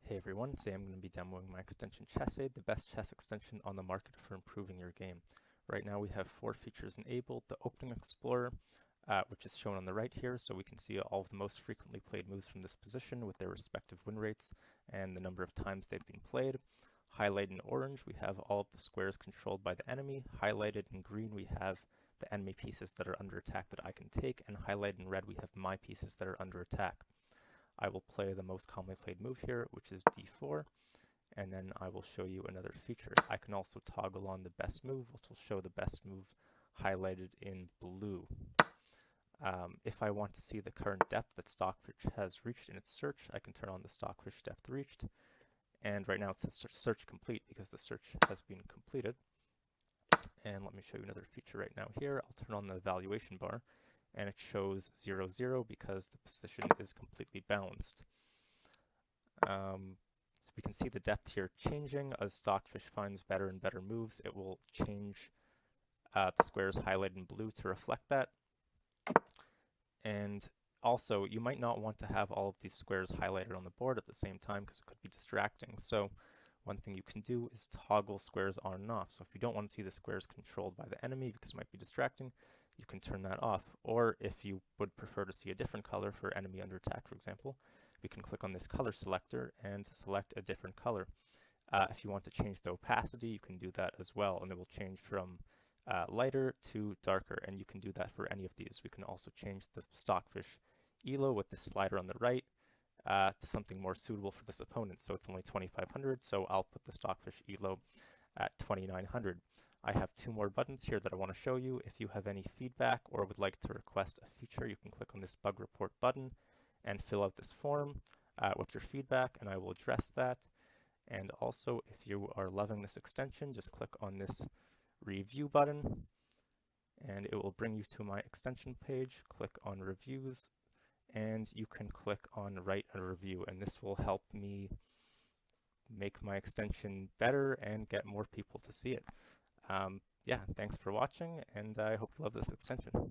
Hey everyone, today I'm going to be demoing my extension ChessAid, the best chess extension on the market for improving your game. Right now we have 4 features enabled: the Opening Explorer, which is shown on the right here, so we can see all of the most frequently played moves from this position with their respective win rates and the number of times they've been played. Highlighted in orange, we have all of the squares controlled by the enemy. Highlighted in green, we have the enemy pieces that are under attack that I can take, and highlighted in red, we have my pieces that are under attack. I will play the most commonly played move here, which is d4, and then I will show you another feature. I can also toggle on the best move, which will show the best move highlighted in blue. If I want to see the current depth that Stockfish has reached in its search, I can turn on the Stockfish depth reached, and right now it says search complete because the search has been completed. And let me show you another feature right now here. I'll turn on the evaluation bar, and it shows 0, 0 because the position is completely balanced. So we can see the depth here changing as Stockfish finds better and better moves. It will change the squares highlighted in blue to reflect that. And also, you might not want to have all of these squares highlighted on the board at the same time because it could be distracting. So one thing you can do is toggle squares on and off. So if you don't want to see the squares controlled by the enemy because it might be distracting, you can turn that off. Or if you would prefer to see a different color for enemy under attack, for example, we can click on this color selector and select a different color. If you want to change the opacity, you can do that as well, and it will change from lighter to darker, and you can do that for any of these. We can also change the Stockfish ELO with the slider on the right to something more suitable for this opponent. So it's only 2500, so I'll put the Stockfish ELO at 2900. I have 2 more buttons here that I want to show you. If you have any feedback or would like to request a feature, you can click on this bug report button and fill out this form with your feedback, and I will address that. And also, if you are loving this extension, just click on this review button, and it will bring you to my extension page. Click on reviews, and you can click on write a review, and this will help me make my extension better and get more people to see it. Yeah, thanks for watching, and I hope you love this extension.